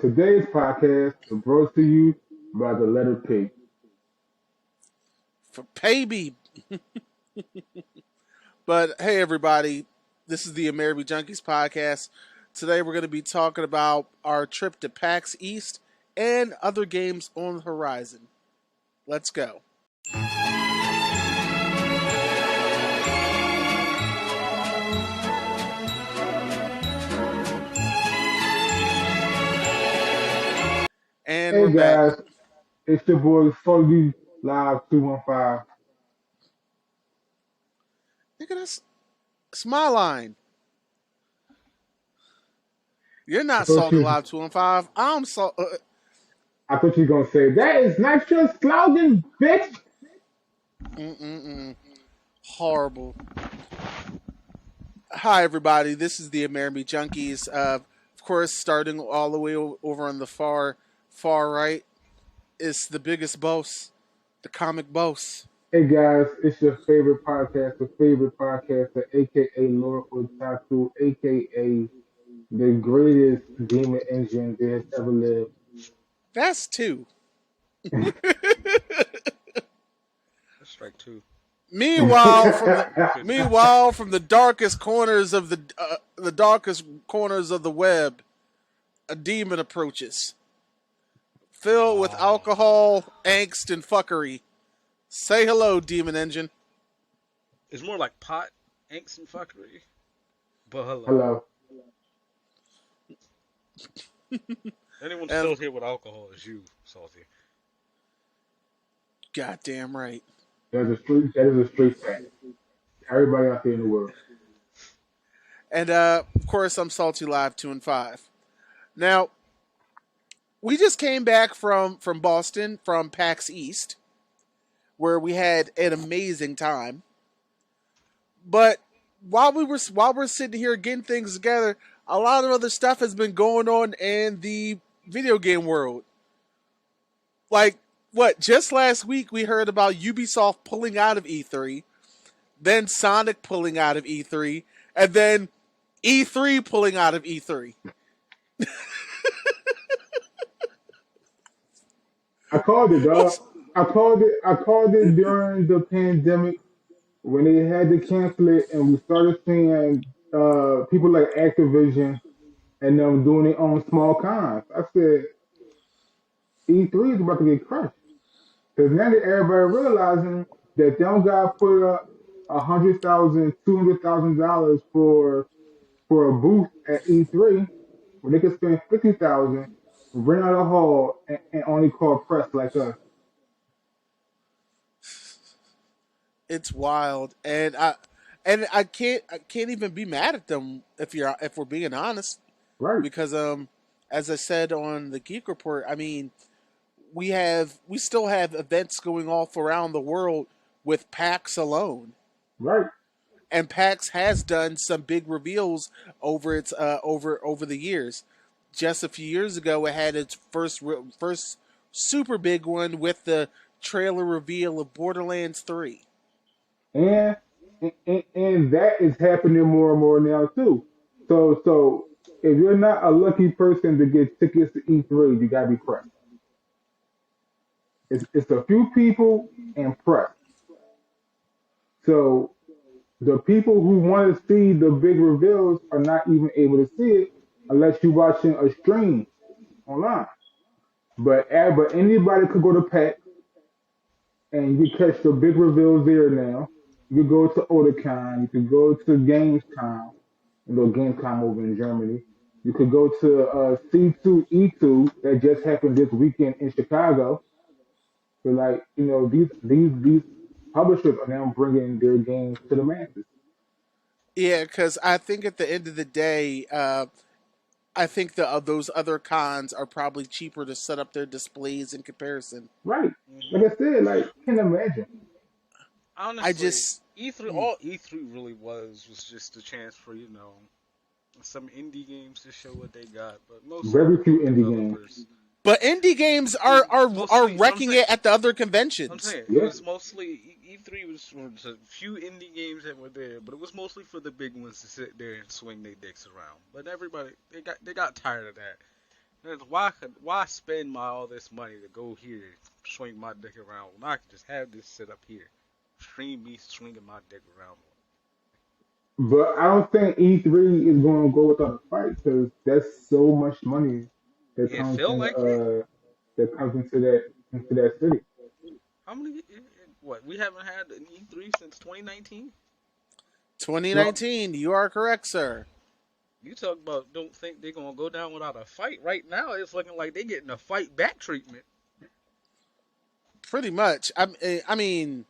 Today's podcast is brought to you by the letter P. For paybe. But hey, everybody, this is the Amerime Junkies podcast. Today we're going to be talking about our trip to PAX East and other games on the horizon. Let's go. And Hey we're back. guys, it's your boy Soldy Live 215. Look at us. Smile line. You're I not thought Salty you, Live 215. I'm Salt. I thought you were gonna say that is not your slogan, bitch. Horrible. Hi, everybody. This is the Amerime Junkies. Of course, starting all the way over on the far right is the biggest boss, the comic boss. Hey guys, it's your favorite podcaster, aka Lord Otaku, aka the greatest demon engine that has ever lived. That's two. That's strike two. Meanwhile, from the darkest corners of the darkest corners of the web, a demon approaches, filled with alcohol, angst, and fuckery. Say hello, demon engine. It's more like pot, angst, and fuckery. But hello. Hello. Anyone still here with alcohol is you, Salty. Goddamn right. That is a straight fact. Everybody out there in the world. And of course, I'm Salty Live 2 and 5. Now, we just came back from Boston, from PAX East, where we had an amazing time. But while we're sitting here getting things together, a lot of other stuff has been going on in the video game world. Like, what? Just last week we heard about Ubisoft pulling out of E3, then Sonic pulling out of E3, and then E3 pulling out of E3. I called it, dog. I called it during the pandemic when they had to cancel it, and we started seeing people like Activision and them doing their own small cons. I said E3 is about to get crushed because now that everybody realizing that them guys put up $100,000, $200,000 for a booth at E3 when they could spend 50,000, rent out a hall, and only call press like us. It's wild, and I can't even be mad at them if we're being honest, Right. because as I said on the Geek Report, I mean we still have events going off around the world with PAX alone, Right. and PAX has done some big reveals over its over the years. Just a few years ago, it had its first super big one with the trailer reveal of Borderlands 3. And, and that is happening more and more now too. So if you're not a lucky person to get tickets to E3, you gotta be pressed. It's a few people and press. So the people who want to see the big reveals are not even able to see it unless you're watching a stream online. But anybody could go to PAX and you catch the big reveals there now. You could go to Otakon, you could go to Gamescom, Gamescom over in Germany. You could go to C2E2 that just happened this weekend in Chicago. So these publishers are now bringing their games to the masses. Yeah, because I think at the end of the day, I think those other cons are probably cheaper to set up their displays in comparison. Right. Like I said, can't imagine. Honestly, I just E3, all E3 really was just a chance for, some indie games to show what they got, but mostly Very few indie games. developers. But indie games are Mostly, wrecking it at the other I'm conventions. saying Yeah. it was mostly E3 was a few indie games that were there, but it was mostly for the big ones to sit there and swing their dicks around. But everybody they got tired of that. Why spend all this money to go here swing my dick around when I can just have this set up here, stream me swinging my dick around. But I don't think E3 is going to go without a fight because that's so much money that It comes felt in like it. that comes into that city. How many? What we haven't had an E3 since 2019. 2019, you are correct, sir. You talk about don't think they're gonna go down without a fight. Right now, it's looking like they're getting a fight back treatment. Pretty much. I mean,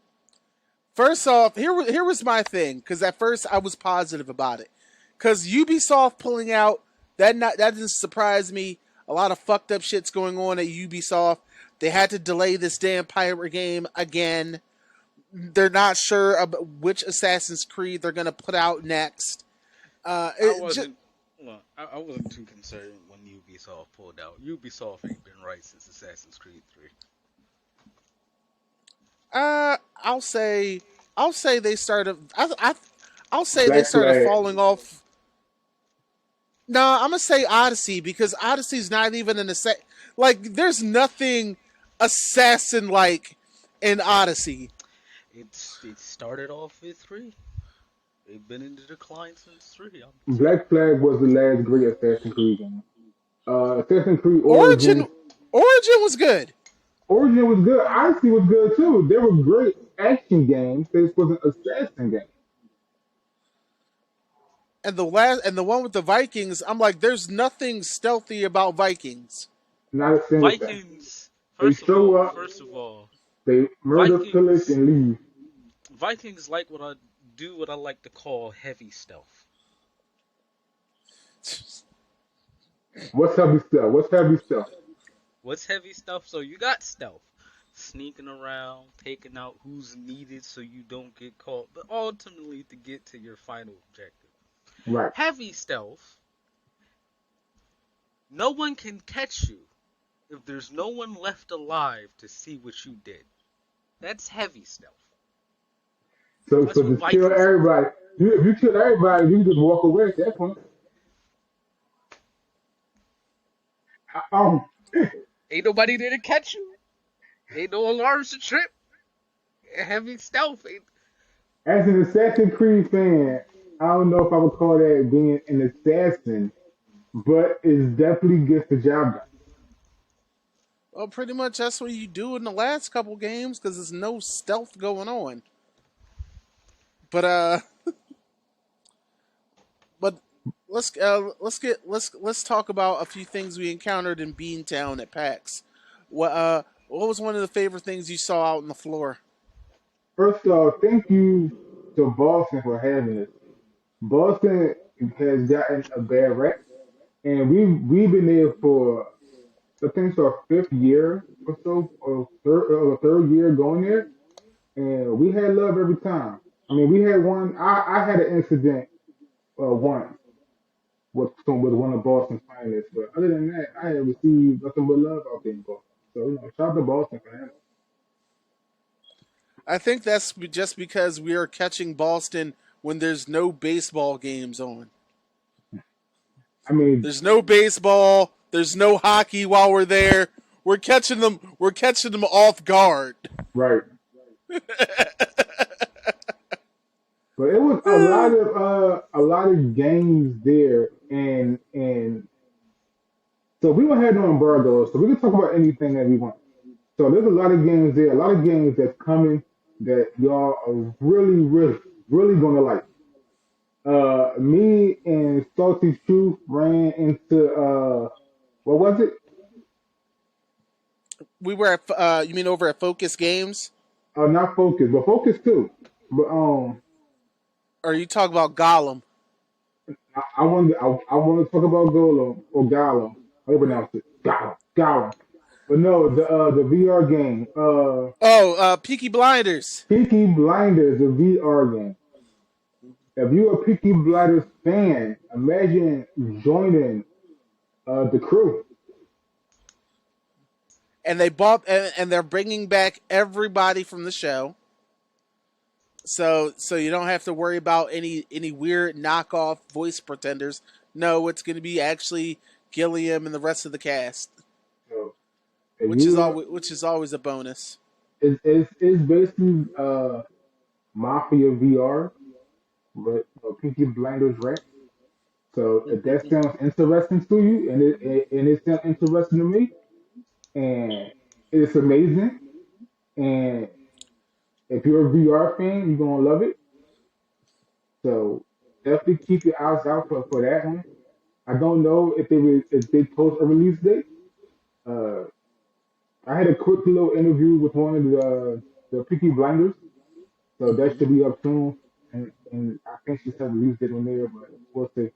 first off, here was my thing because at first I was positive about it because Ubisoft pulling out that didn't surprise me. A lot of fucked up shit's going on at Ubisoft. They had to delay this damn pirate game again. They're not sure about which Assassin's Creed they're gonna put out next. I wasn't. Well, I wasn't too concerned when Ubisoft pulled out. Ubisoft ain't been right since Assassin's Creed 3. I'll say they started. I'll say they Black started Flag. falling off. No, I'm gonna say Odyssey because Odyssey's not even an assassin. Like, there's nothing assassin like in Odyssey. It started off with 3. They've been in the decline since 3. Black Flag was the last great Assassin's Creed game. Assassin's Creed Origin, Origins. Origin was good, Origin was good. Odyssey was good too. They were great action games. This was an assassin game. and the one with the Vikings. I'm like, there's nothing stealthy about Vikings. Not a single thing. Vikings. They show up, First of all, they murder, pillage, Vikings. and leave. Vikings like what I like to call heavy stealth. What's heavy stuff? What's heavy stuff? What's heavy stuff? So you got stealth, sneaking around, taking out who's needed so you don't get caught, but ultimately to get to your final objective. Right. Heavy stealth. No one can catch you if there's no one left alive to see what you did. That's heavy stealth. So That's what to kill Vikings are. everybody, if you kill everybody, you can just walk away at that point. Um, Ain't nobody there to catch you. Ain't no alarms to trip. Heavy stealth. as an Assassin's Creed fan, I don't know if I would call that being an assassin, but it definitely gets the job done. Well, pretty much that's what you do in the last couple games because there's no stealth going on. But but let's talk about a few things we encountered in Beantown at PAX. What was one of the favorite things you saw out on the floor? First off, thank you to Boston for having this. Boston has gotten a bad rep, and we've been there for I think it's our fifth year or so, or third year going there, and we had love every time. I mean, we had one. I had an incident once with one of Boston's finalists, but other than that, I had received nothing but love out there in Boston. So shout out to Boston for that. I think that's just because we are catching Boston when there's no baseball games on. I mean, There's no baseball. There's no hockey while we're there. We're catching them. We're catching them off guard. right. But it was a lot of games there, and so we don't have no embargo, so we can talk about anything that we want. So there's a lot of games there, a lot of games that's coming that y'all are really, really, really gonna like. Me and Salty Truth ran into what was it? We were at. You mean over at Focus Games? Not Focus, but Focus too. But Or are you talking about Gollum? I want to talk about Golem or Gollum. How you pronounce it? Gollum. But no, the VR game. Oh, Peaky Blinders. Peaky Blinders, the VR game. If you're a Peaky Blinders fan, imagine joining the crew. And they bought and they're bringing back everybody from the show. So you don't have to worry about any weird knockoff voice pretenders. No, it's going to be actually Gilliam and the rest of the cast, So if you which is always a bonus. it's basically Mafia VR, but Peaky Blinders rap. So if that sounds interesting to you, and it sounds interesting to me, and it's amazing, and if you're a VR fan, you're gonna love it. So definitely keep your eyes out for that one. I don't know if they post a release date. Uh, I had a quick little interview with one of the Peaky Blinders, so that Hmm. should be up soon. And I think she said release date on there, but we'll see.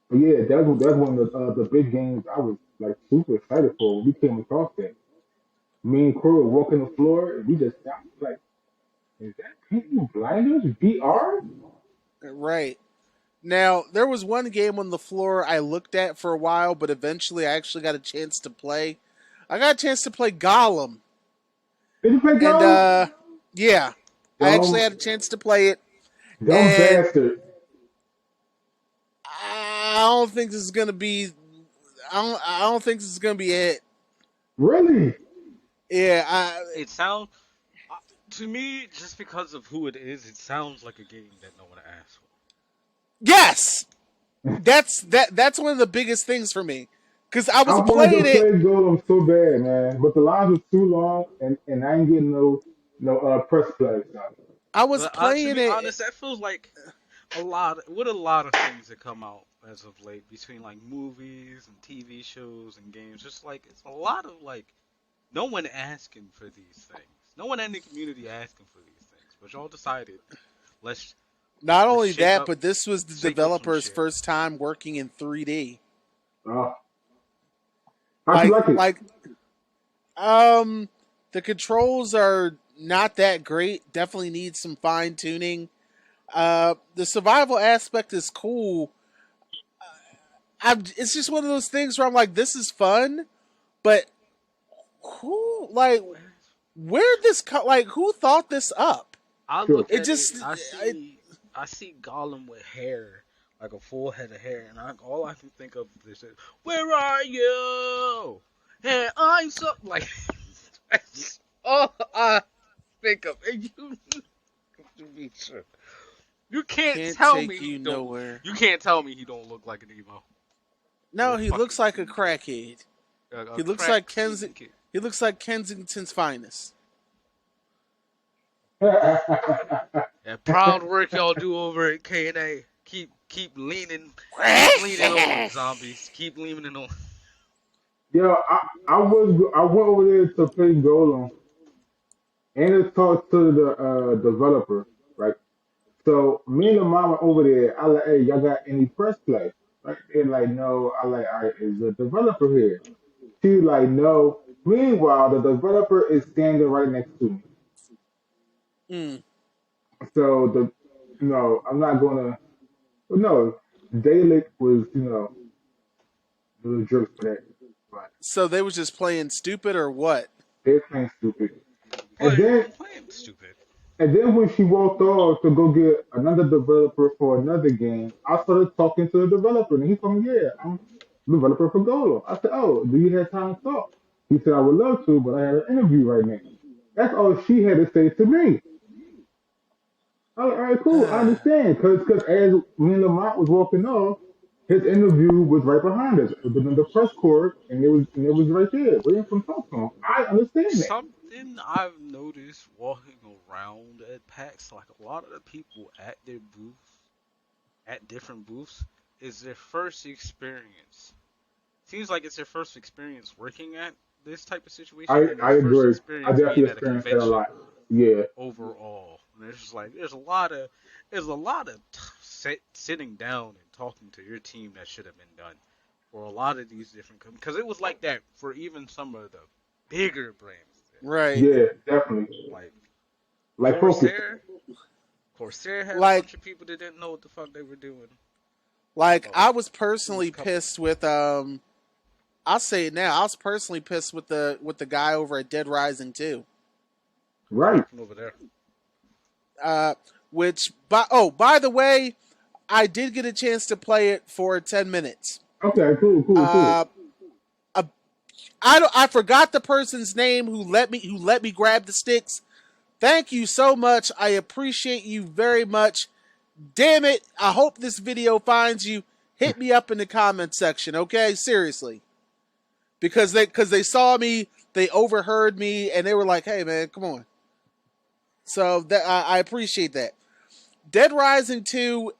But yeah, that's one of the big games I was like super excited for when we came across that. Me and Corey were walking the floor and we just stopped like, is that Peaky Blinders VR? Right. Now, there was one game on the floor I looked at for a while, but eventually I actually got a chance to play. I got a chance to play Gollum. Did you play And Go? yeah, I actually Dumb, had a chance to play it. dumb And bastard. I don't think this is gonna be. I don't think this is gonna be it. Really? Yeah. It sounds to me just because of who it is. It sounds like a game that no one asked for. Yes. That's one of the biggest things for me because I I was wanted playing to it. play Golem so bad, man, but the lines was too long, and I ain't getting no press play. So. I was But to playing be it. honest, that feels like a lot of things that come out as of late between like movies and TV shows and games. Just like it's a lot of like no one asking for these things. No one in the community asking for these things. But y'all decided let's Not let's only that, but this was the shake up some developer's shit. first time working in 3D. Uh, how'd you like it? Like um, the controls are not that great. Definitely need some fine tuning. The survival aspect is cool. It's just one of those things where I'm like, this is fun, but who like where this like who thought this up? I Sure. look It at it. just I see Gollum with hair, like a full head of hair, and all I can think of is, "Where are you?" And I'm so like, that's all I think of. And you, to be sure, you can't can't tell me take he you don't. nowhere. You can't tell me he don't look like an emo or No, a he looks fucking like a dream kid, crackhead. a He looks crack like dream kid. He looks like Kensington's finest. And proud work y'all do over at K&A. Keep leaning on zombies. Keep leaning on. Yo, I went over there to play Golem and to talk to the developer, right? So me and the mama over there, I like, hey, y'all got any press play? Right? They're like, no. I like, all right, is the developer here? She's like, no. Meanwhile, the developer is standing right next to me. Mm. So no, I'm not gonna. No, Dalek was, was a jerk for that. But So they was just playing stupid or what? they're playing stupid. And then Playing stupid. And then when she walked off to go get another developer for another game, I started talking to the developer, and he told me, "Yeah, I'm developer for Golo." I said, "Oh, do you have time to talk?" He said, "I would love to, but I have an interview right now." That's all she had to say to me. All right, cool, I understand, because as me and Lamont was walking off, his interview was right behind us. It was in the press court, and it was right there, waiting for him to talk to him. I understand that. Something I've noticed walking around at PAX, like a lot of the people at their booths, at different booths, is their first experience. Seems like it's their first experience working at this type of situation and their I first agree. I experience definitely being at a experienced that a convention lot. Yeah. overall. And it's just like there's a lot of sitting down and talking to your team that should have been done for a lot of these different because it was like that for even some of the bigger brands. Right. Yeah, definitely. Like Like focus. Corsair, Corsair had a Like bunch of people that didn't know what the fuck they were doing. Oh, I was it was personally a couple. pissed with I'll say it now. I was personally pissed with the guy over at Dead Rising 2. What Right. happened over there? Uh which by the way, I did get a chance to play it for 10 minutes. Okay, cool, cool, cool. I forgot the person's name who let me grab the sticks. Thank you so much. I appreciate you very much. Damn it. I hope this video finds you. Hit me up in the comment section, okay? Seriously. Because they saw me, they overheard me, and they were like, "Hey man, come on." So that I appreciate that. Dead Rising 2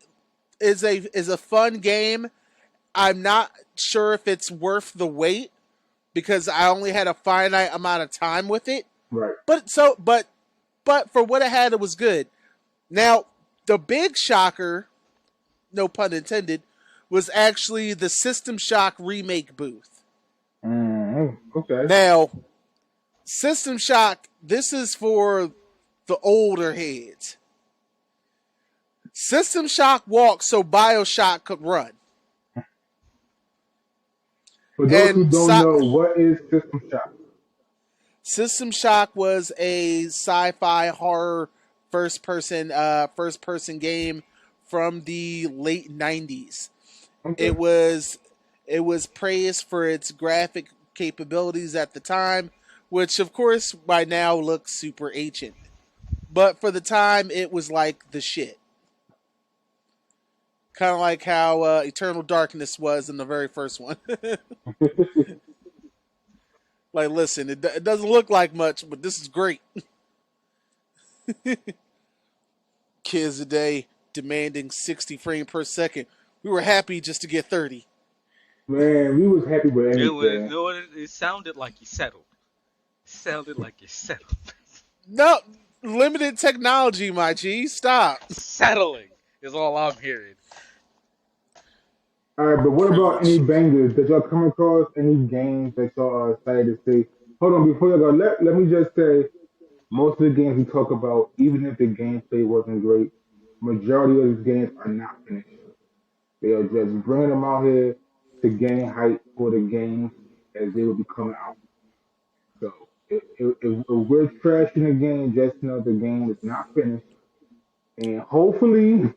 is a fun game. I'm not sure if it's worth the wait because I only had a finite amount of time with it. Right. But for what it had, it was good. Now, the big shocker, no pun intended, was actually the System Shock remake booth. Okay. Now, System Shock, this is for the older heads. System Shock walked so Bioshock could run. For those who And don't know, what is System Shock? System Shock was a sci-fi horror first person game from the late 90s. Okay. It was praised for its graphic capabilities at the time, which of course by now looks super ancient. But for the time it was like the shit. Kind of like how Eternal Darkness was in the very first one. Like, listen, it doesn't look like much, but this is great. Kids today demanding 60 frames per second. We were happy just to get 30. Man, we was happy with anything. It sounded like you settled. Sounded like you settled. No, limited technology, my G. Stop. Settling is all I'm hearing. All right, but what about any bangers? Did y'all come across any games that y'all are excited to see? Hold on, before you go, let me just say, most of the games we talk about, even if the gameplay wasn't great, majority of these games are not finished. They are just bringing them out here to gain hype for the games as they will be coming out. So if we're trashing the game, just know the game is not finished. And hopefully,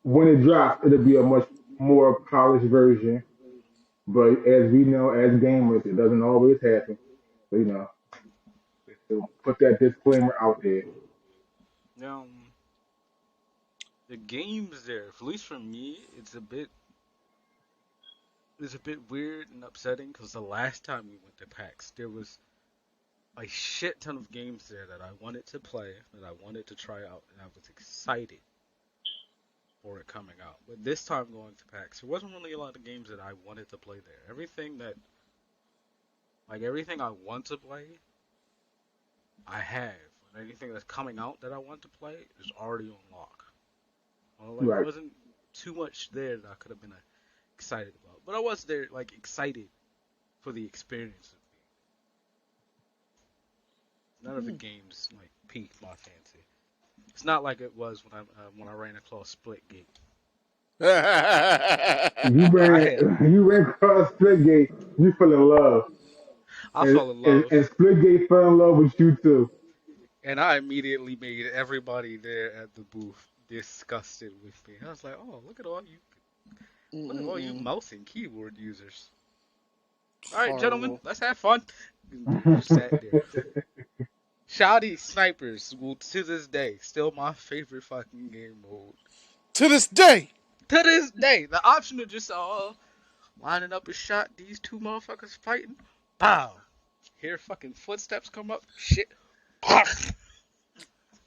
when it drops, it'll be a much more polished version. But as we know, as gamers, it doesn't always happen. So, so put that disclaimer out there. The games there, at least for me, it's a bit weird and upsetting because the last time we went to PAX, there was a shit ton of games there that I wanted to play, that I wanted to try out, and I was excited for it coming out. But this time going to PAX, there wasn't really a lot of games that I wanted to play there. Everything I want to play, I have. And anything that's coming out that I want to play is already on lock. Well, Right. There wasn't too much there that I could have been excited about. But I was there, excited for the experience of it. None of the games, piqued my fancy. It's not like it was when I ran across Splitgate. You ran across Splitgate, you fell in love. I fell in love. And Splitgate fell in love with you too. And I immediately made everybody there at the booth disgusted with me. I was like, oh, look at all you mouse and keyboard users. All right, gentlemen, let's have fun. Just sat there. Shoddy Snipers will, to this day, still my favorite fucking game mode. To this day! To this day! The option of just lining up a shot, these two motherfuckers fighting, pow! Hear fucking footsteps come up, shit.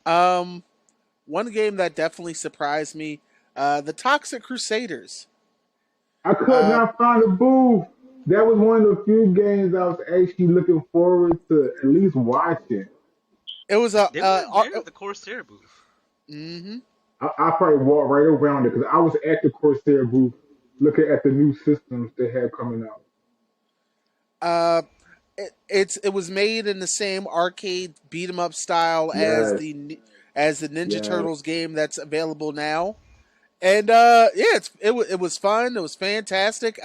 One game that definitely surprised me, the Toxic Crusaders. I could not find a booth. That was one of the few games I was actually looking forward to at least watching. It was a. They were at the Corsair booth. Mm-hmm. I probably walked right around it because I was at the Corsair booth looking at the new systems they had coming out. It was made in the same arcade beat 'em up style Yes. as the Ninja Yes. Turtles game that's available now, and it was fun. It was fantastic.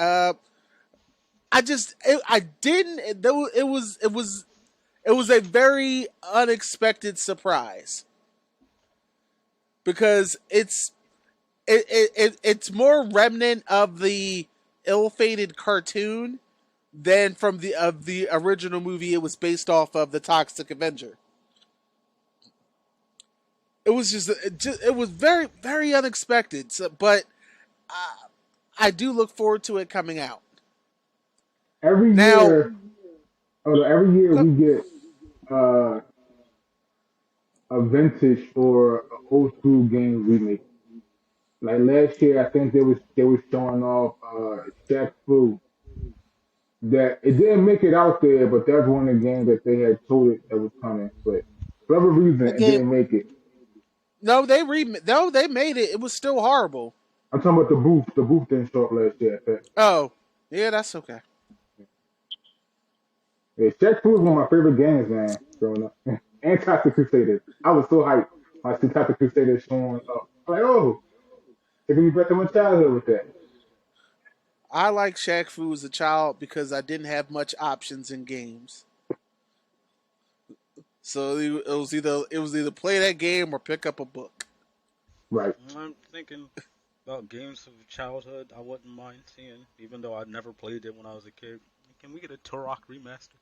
It was a very unexpected surprise because it's more remnant of the ill-fated cartoon Then from the original movie, it was based off of the Toxic Avenger. It was it was very unexpected. So, but I do look forward to it coming out. Every Now, year, every year go, we get uh, a vintage or an old school game remake. Like last year, I think they was showing off Shaq Fu. That it didn't make it out there, but that's one of the games that they had told it that was coming. But for whatever reason, a it game. didn't make it. No, they made it. It was still horrible. I'm talking about the booth. The booth didn't show up last year. I think. Oh, yeah, that's okay. Yeah, Shaq Fu is one of my favorite games, man. Growing up, and Toxic Crusaders. I was so hyped when I see Toxic Crusaders showing up. I'm like, oh, taking me back to my childhood with that. I like Shaq Fu as a child because I didn't have much options in games. So it was either play that game or pick up a book. Right. I'm thinking about games of childhood I wouldn't mind seeing, even though I never played it when I was a kid. Can we get a Turok remaster?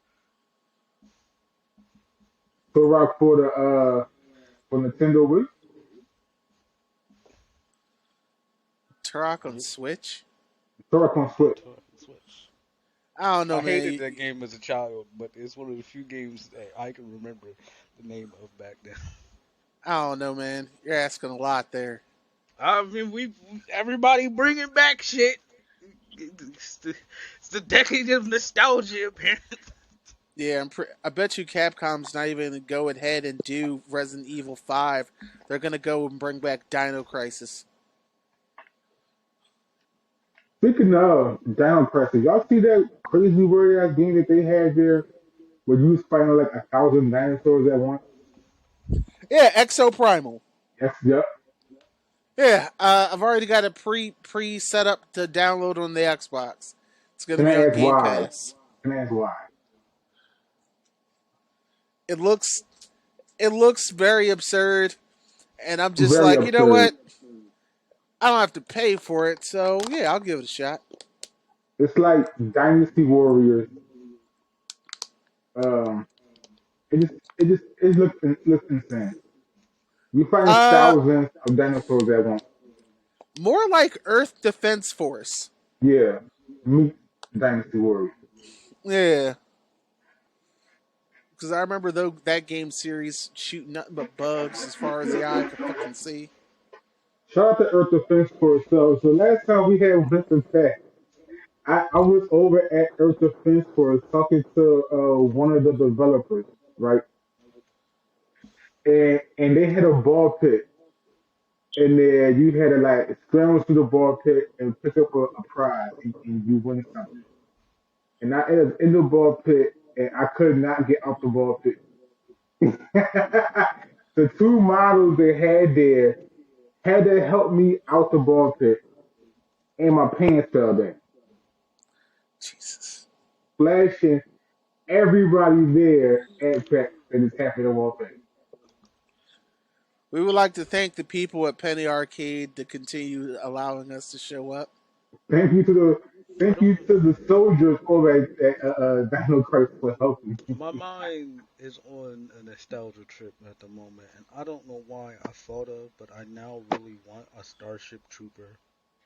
So Rock for Nintendo Wii. Turok on Yeah, Switch. Turok on on Switch. Turok and Switch. I don't know, I hated man. that game as a child, but it's one of the few games that I can remember the name of back then. I don't know, man. You're asking a lot there. I mean, we everybody bringing back shit. It's the decade of nostalgia, apparently. Yeah, I bet you Capcom's not even going to go ahead and do Resident Evil 5. They're going to go and bring back Dino Crisis. Speaking of Dino Crisis, y'all see that crazy word ass game that they had there where you was fighting like 1,000 dinosaurs at once? Yeah, Exo Primal. Yes, yep. Yeah, I've already got it pre set up to download on the Xbox. It's going to Can be I on ask Game why? Pass. Can I ask why? It looks it looks very absurd, and I'm just Very like, you know absurd. what? I don't have to pay for it, so yeah, I'll give it a shot. It's like Dynasty Warriors. Um, it looks insane. You fighting Uh, thousands of dinosaurs at once. More like Earth Defense Force. Yeah, meet Dynasty Warriors. Yeah, because I remember though that game series shooting nothing but bugs as far as the eye could fucking see. Shout out to Earth Defense Force. So last time we had Winston Pack, I was over at Earth Defense Force talking to one of the developers, right? And they had a ball pit, and there you had to like scramble through the ball pit and pick up a prize, and you win something. And I ended up in the ball pit, and I could not get out the ball pit. The two models they had there had to help me out the ball pit, and my pants fell down, Jesus. flashing everybody there at PAX that is happy to walk in. We would like to thank the people at Penny Arcade to continue allowing us to show up. Thank you to the I thank you don't. to the soldiers over at Dino Christ for helping. My mind is on a nostalgia trip at the moment, and I don't know why I thought of, but I now really want a Starship Trooper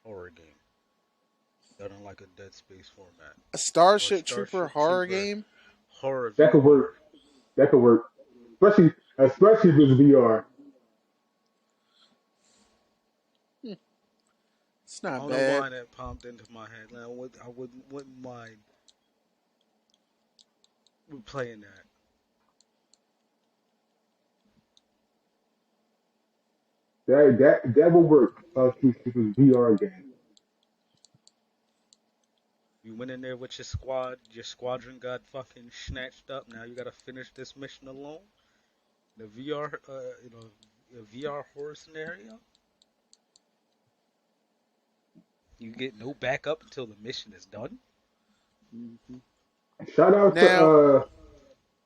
horror game done in like a Dead Space format, A or a Starship Trooper Starship horror Trooper game? horror That could VR. work. That could work. Especially if it's VR. It's I not don't know bad. why that popped into my head. Like, wouldn't mind playing that. That would work. If it's VR game. You went in there with your squad, your squadron got fucking snatched up. Now you gotta finish this mission alone. The VR, a VR horror scenario. You get no backup until the mission is done. Mhm. Shout out Now,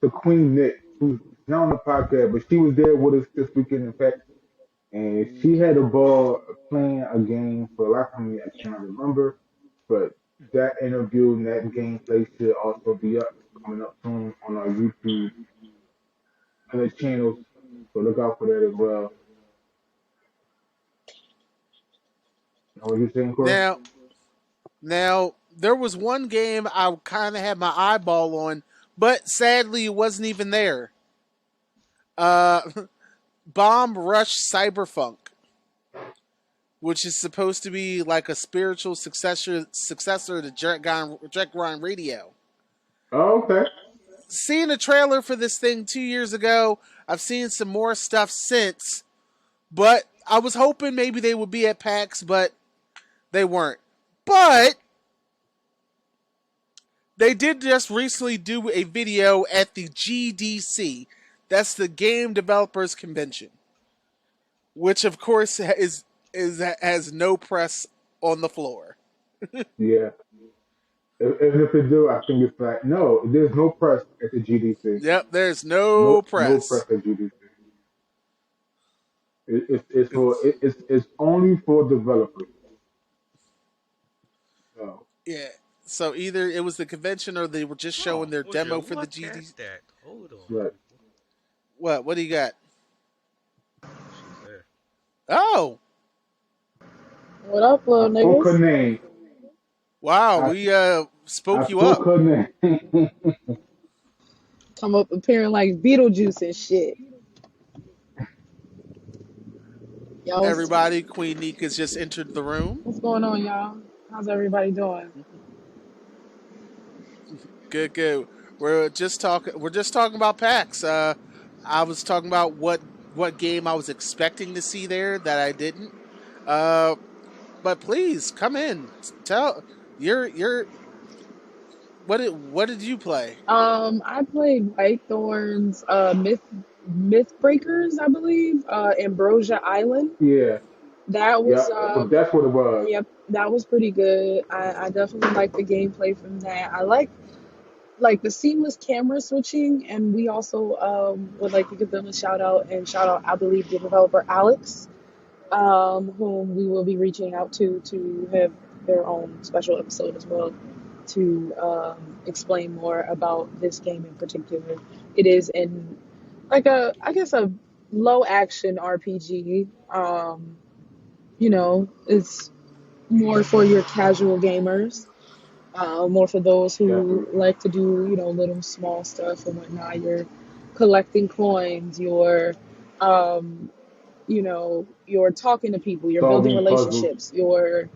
to Queen Nick, who's not on the podcast, but she was there with us this weekend, in fact, and she Hmm. had a ball playing a game for a life of me. I cannot remember, but that interview and that gameplay should also be up coming up soon on our YouTube and the channels. So look out for that as well. You know what you saying, Corey? Now, now there was one game I kind of had my eyeball on, but sadly it wasn't even there. Uh, Bomb Rush Cyberpunk, which is supposed to be like a spiritual successor to Jet Grind Radio. Oh, okay. Seeing a trailer for this thing 2 years ago, I've seen some more stuff since, but I was hoping maybe they would be at PAX, but they weren't. But they did just recently do a video at the GDC. That's the Game Developers Convention, which of course is has no press on the floor. Yeah. If they do, I think it's like no. There's no press at the GDC. Yep, there's no No press press. at GDC. It's for It's it's only for developers. So yeah. So either it was the convention or they were just showing Oh, their would you demo for the look at GD. that? Hold on, right. people. What? What do you got? Oh, she's there. Oh, What up, I little spoke her niggas? name. wow. I We I spoke you spoke up. her name. Come up appearing like Beetlejuice and shit. Y'all, Everybody, Queen Nika's just entered the room. what's going on, y'all? How's everybody doing? Good, good. We're just talking about PAX. I was talking about what game I was expecting to see there that I didn't. Uh, but please come in. Tell your what did you play? I played Whitethorn's Myth Breakers, I believe, Ambrosia Island. Yeah, That yeah. was That's what it was. yep, that was pretty good. I definitely like the gameplay from that. I like the seamless camera switching, and we also would like to give them a shout out I believe the developer Alex, whom we will be reaching out to have their own special episode as well to explain more about this game in particular. It is in like I guess a low action RPG. It's more for your casual gamers, more for those who Definitely. like to do little small stuff and whatnot. You're collecting coins. Um, you're talking to people. You're building Solving puzzles. relationships. You're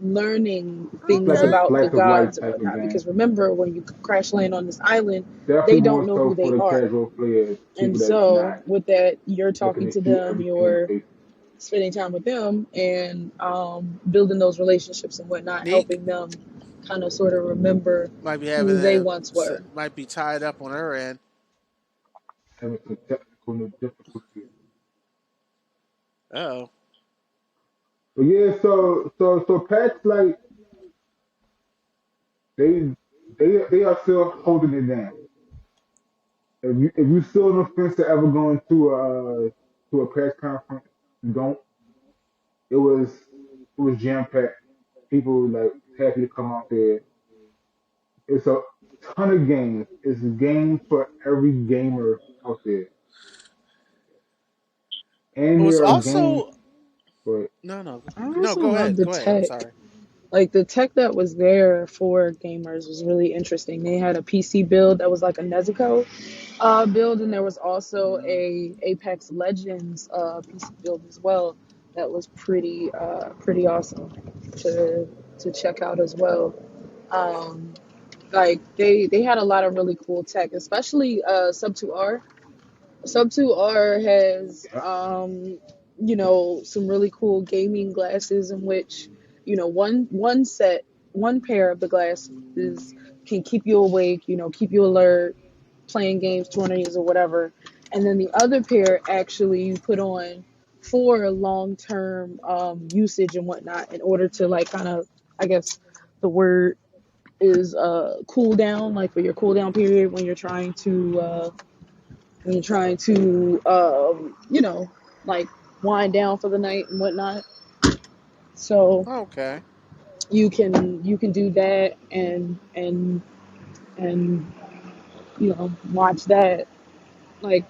learning It's like things a Okay. about the slice of life gods and type of whatnot. game. Because remember, when you crash land on this island, they Definitely don't more know who so for they the are. casual players, And people that's so, not with that, you're looking talking to to shoot them, everything in the you're face. spending time with them, and building those relationships and whatnot, Neek helping them kind of sort of remember might be having who they once were. might be tied up on her end. Having some technical difficulties. Oh, But yeah, so PAX like they they are still holding it down. If you still on the fence to ever going to a press conference, don't. It was jam packed. People like happy to come out there. It's a ton of games. It's games for every gamer out there, it and was there are games also for no, no, I no. also Go love ahead. the Go ahead. I'm tech. sorry. Like the tech that was there for gamers was really interesting. They had a PC build that was like a Nezuko build, and there was also a Apex Legends PC build as well that was pretty awesome to check out as well. Um, like they had a lot of really cool tech, especially Sub 2R. Sub 2R has, yeah, some really cool gaming glasses in which, one pair of the glasses can keep you awake, keep you alert, playing games, 20s or whatever. And then the other pair actually you put on for long-term usage and whatnot in order to like kind of, I guess the word is cool down, like for your cool down period when you're trying to like wind down for the night and whatnot. So Okay. You can do that and watch that, like,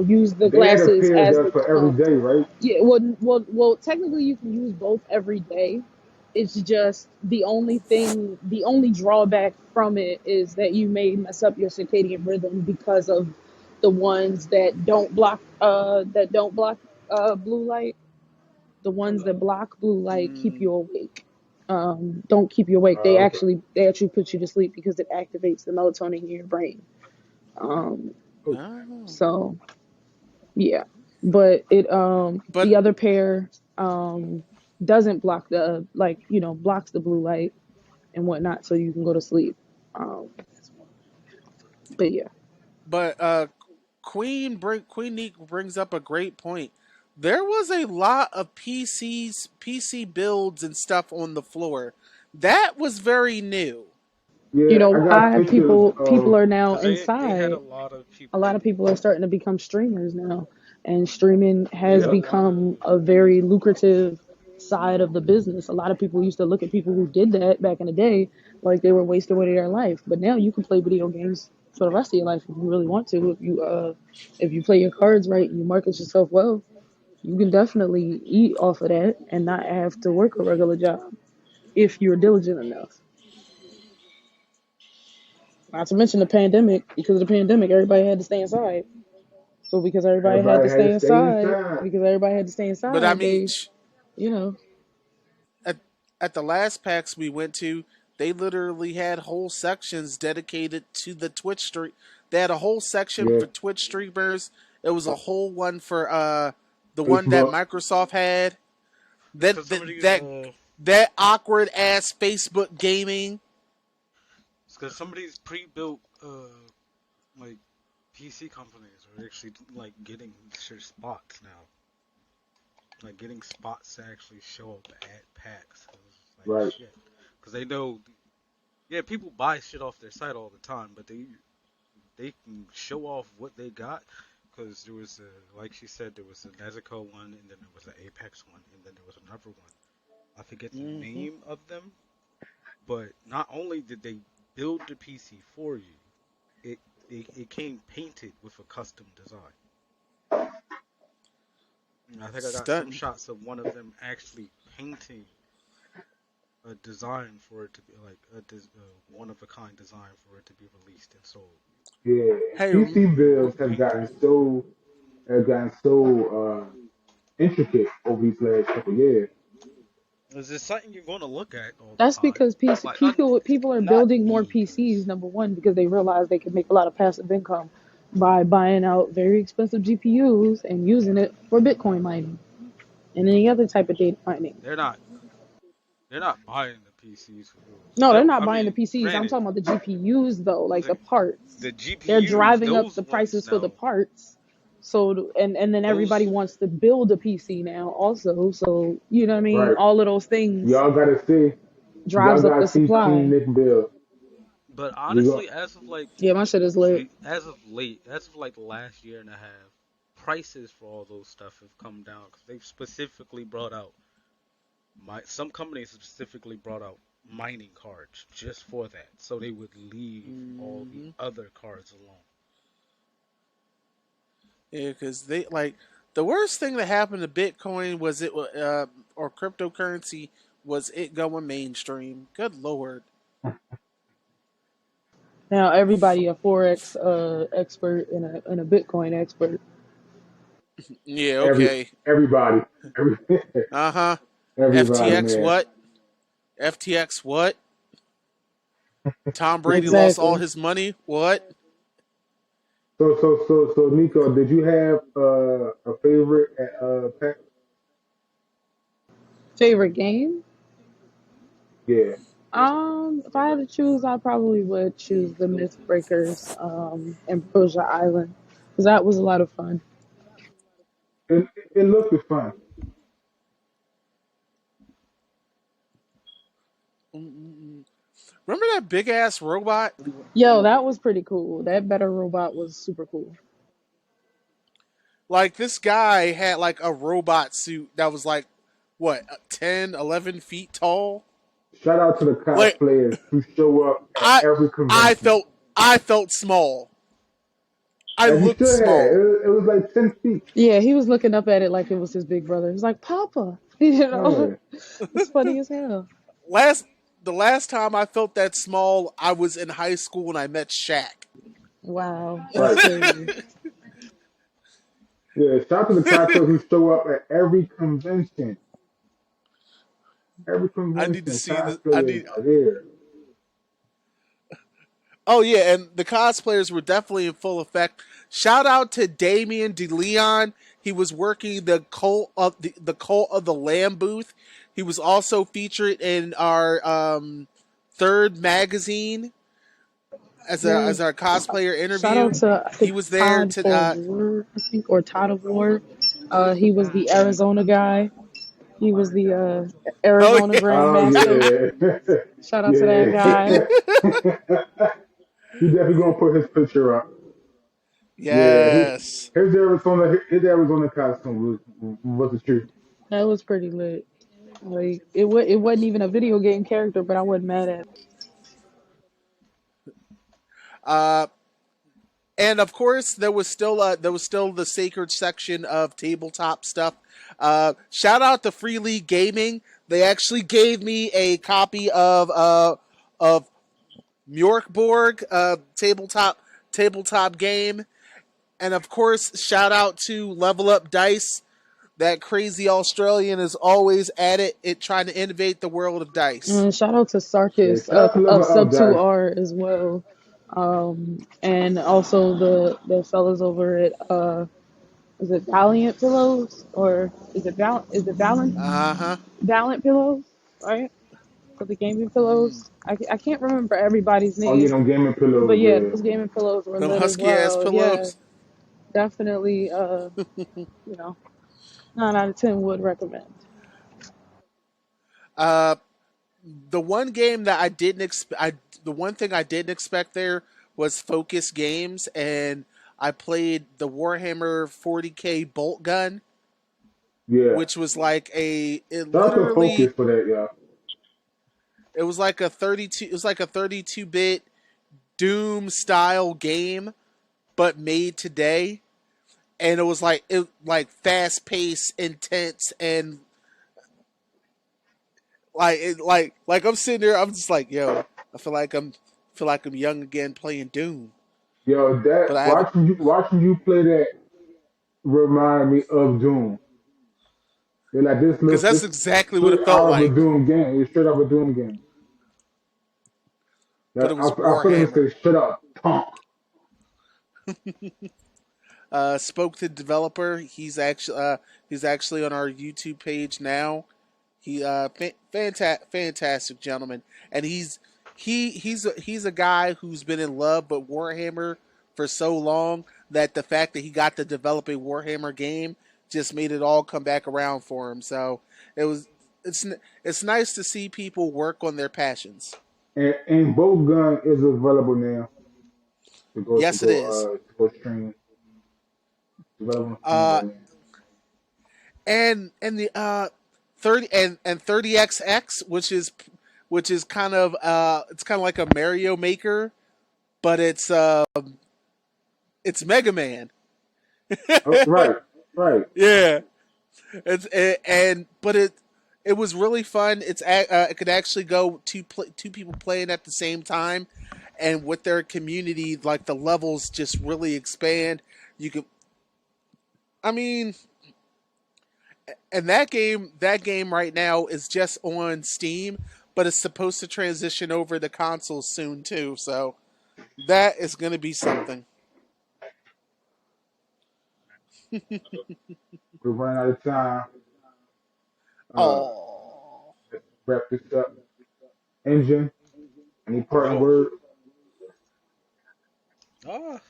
use the They had a glasses pair as there they for come every up. day, right? Yeah, well, technically you can use both every day. It's just the only drawback from it is that you may mess up your circadian rhythm because of the ones that don't block blue light. The ones that block blue light keep Mm, you awake. Don't keep you awake. They Okay. actually they actually put you to sleep because it activates the melatonin in your brain. Um, Oh, oh. so yeah, but But the other pair doesn't block the like blocks the blue light and whatnot, so you can go to sleep. Um, but yeah, but Queen Neek brings up a great point. There was a lot of PC builds and stuff on the floor. That was very new. you yeah, know I got why pictures people of. are now Because they had a inside. lot of A people. lot of people are starting to become streamers now, and streaming They has had a Yep. lot of. become a very lucrative side of the business. A lot of people used to look at people who did that back in the day like they were wasting away their life, but now you can play video games for the rest of your life if you really want to. If you play your cards right and you market yourself well, you can definitely eat off of that and not have to work a regular job if you're diligent enough. Not to mention the pandemic. Because of the pandemic, everybody had to stay inside. So because everybody had Everybody to had stay to stay inside, inside. But I mean, they, you know, at at the last PAX we went to, they literally had whole sections dedicated to the Twitch stream. They had a whole section Yeah. for Twitch streamers. It was a whole one for the one that Facebook. Microsoft had. It's That because some of that these. that, that awkward ass Facebook gaming. It's because some of these pre-built like PC companies are actually like getting sure spots now. Like getting spots to actually show up at PAX. 'Cause it's like Right. shit. Because they know, yeah, people buy shit off their site all the time, but they can show off what they got. Because there was a, like she said, there was a Nezuko one, and then there was an Apex one, and then there was another one. I forget the Hmm. name of them, but not only did they build the PC for you, it it came painted with a custom design. And I think I got some Stunt. shots of one of them actually painting a design for it to be like one of a kind design for it to be released and sold. Yeah. Hey, PC builds Painted. have gotten so intricate over these last couple of years. Is this something you're going to look at all the that's time? because Like, people are not building more me, PCs. cause Number one, because they realize they can make a lot of passive income by buying out very expensive GPUs and using it for Bitcoin mining and any other type of data mining. they're not they're not buying the PCs for those. No, they're That not I buying the mean, PCs. I'm granted, talking about the GPUs though, like the the parts. the They're GPUs, driving up those the ones prices for the now, parts. So and then everybody those wants to build a PC now also. So you know what I mean? Right. All of those things Y'all gotta see. Y'all drives up the gotta see Queen supply. Nick build. but We go. honestly, as of like Yeah, my shit is lit. as of late, as of like the last year and a half, prices for all those stuff have come down because they've specifically brought out some companies specifically brought out mining cards just for that, so they would leave all the Hmm. other cards alone. Yeah, because they like the worst thing that happened to Bitcoin was or cryptocurrency was it going mainstream. Good lord. Now everybody a forex expert and a Bitcoin expert. Yeah. Every Okay. everybody, every Uh huh. everybody, FTX man. what? FTX what? Tom Brady lost all Exactly. his money. What? So, Nico, did you have a favorite at PAX? Favorite game? Yeah, If I had to choose, I probably would choose the Myth Breakers and Persia Island because that was a lot of fun. it looked fun. Mm-mm-mm. Remember that big ass robot? Yo, that was pretty cool. That better robot was super cool. Like this guy had like a robot suit that was like what 10, 11 feet tall. Shout out to the Like cosplayers who show up at I every I convention. felt I felt small. I As you looked should have. small. It was like 10 feet. Yeah, he was looking up at it like it was his big brother. He was like, Papa. You know, Yeah, it's funny as hell. Last the last time I felt that small, I was in high school when I met Shaq. Wow, that's right. crazy. Yeah, shout out to the cosplayers who show up at every convention. Every I need to convention, see the. I cosplayers need. are there. Oh yeah, and the cosplayers were definitely in full effect. Shout out to Damian DeLeon. He was working the Cult of the Lamb booth. He was also featured in our third magazine Yeah. as our cosplayer Shout out interview. to I He think was there Todd to. for War, I think, or Todd of War. He was the Arizona guy. He was the Oh Arizona yeah, Oh Grandmaster. yeah, Shout out to that guy. yeah. He definitely gonna put his picture up. Yeah, yes. his Arizona costume was the truth. That was pretty lit. Like it wasn't even a video game character, but I wasn't mad at it. Uh, and of course there was still the sacred section of tabletop stuff. Shout out to Free League Gaming. They actually gave me a copy of Mjorkborg tabletop game, and of course shout out to Level Up Dice. That crazy Australian is always at it trying to innovate the world of dice. And shout out to Yeah, Sarkis shout out to of Level Up Sub 2 Dice. R as well. And also the fellas over at is it Valiant Pillows or is it Uh huh. Valiant Pillows, right? For the gaming pillows. I can't remember everybody's Oh yeah, name, them gaming but pillows. yeah, Yeah, those gaming pillows were Them lit as husky ass well. Yeah, pillows. definitely. You know, 9 out of 10 would recommend. Uh, the one game that I didn't expect, the one thing I didn't expect there was Focus Games, and I played the Warhammer 40K bolt gun, yeah. which was like Shout out to Focus for that, yeah. it was like a 32, it was like a 32-bit Doom style game, but made today, and it like fast paced, intense, and like I'm sitting there, I'm just like, yo, I feel like I'm young again playing Doom. Yo, that But I have watching you play that remind me of Doom. They're like because that's this exactly what straight it felt out of a like, Doom game. It's straight out of a Doom game. but it That was I feel him Warhammer. say, "Shut up, punk." Spoke to the developer. He's actually on our YouTube page now. He fantastic gentleman, and he's a guy who's been in love with Warhammer for so long that the fact that he got to develop a Warhammer game just made it all come back around for him. So it was it's it's nice to see people work on their passions. And both gun is available now Yes, it is. to go stream. Available on Steam Uh, right now. and the 30XX, which is kind of it's kind of like a Mario Maker, but it's Mega Man. Oh, right, right. Yeah, and but it was really fun. It could actually go two people playing at the same time, and with their community, like the levels just really expand. You could, I mean, and that game right now is just on Steam, but it's supposed to transition over to consoles soon too. So that is going to be something. We're running out of time. Uh, Oh, let's wrap this up. Engine. Any parting Oh, words? ah,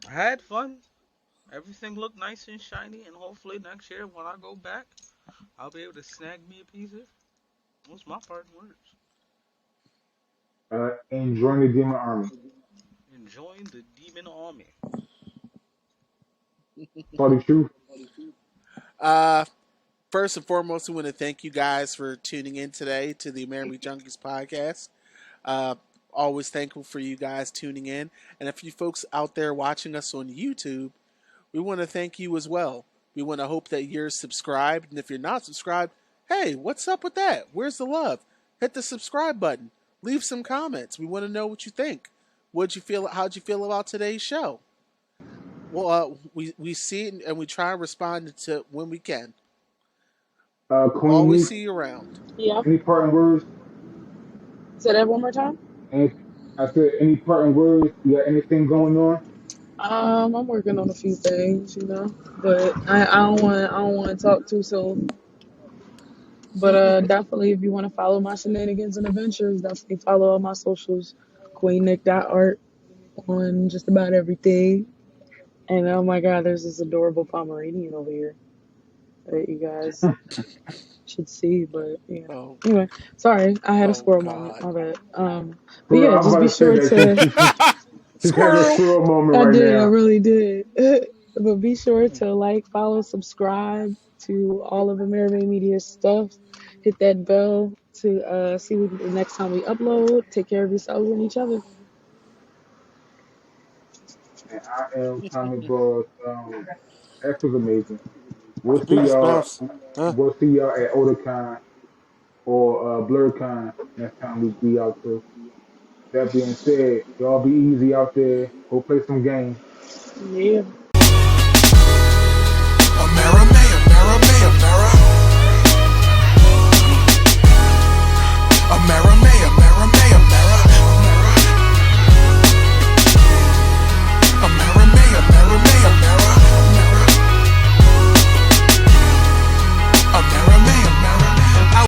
I had fun. Everything looked nice and shiny, and hopefully next year when I go back, I'll be able to snag me a piece of. What's my parting words? Enjoying the Demon Army. Enjoying the demon army. For the truth. uh, First and foremost, we want to thank you guys for tuning in today to the Amerime Junkies podcast. Uh, Always thankful for you guys tuning in. And if you folks out there watching us on YouTube, we want to thank you as well. We want to hope that you're subscribed. And if you're not subscribed, hey, what's up with that? Where's the love? Hit the subscribe button. Leave some comments. We want to know what you think. What'd you feel? How'd you feel about today's show? Well, we see it and we try and respond to when we can. Queen Always Meek, see you around. Yeah. any parting words? Say that one more time. And I said, any parting words? You got anything going on? I'm working on a few things, you know, but I don't want to talk too soon. But definitely, if you want to follow my shenanigans and adventures, definitely follow all my socials, queennick.art on just about everything. And oh my God, there's this adorable Pomeranian over here that you guys should see. But yeah, Oh, anyway, sorry, I had a oh squirrel moment. God. My bad. But For real, yeah, I'm just about be to say sure that to. she's having a Squirrel. squirrel moment I right did, I now. really did. But be sure to like, follow, subscribe to all of Amerime Media's stuff. Hit that bell to see the next time we upload. Take care of yourselves and each other. And I am Tommy Boss. That was amazing. We'll see Peace, y'all. Buffs. Huh? We'll see y'all at OtaCon or BlurCon next time we out too. That being said, y'all be easy out there. Go play some games. Yeah. Amerime.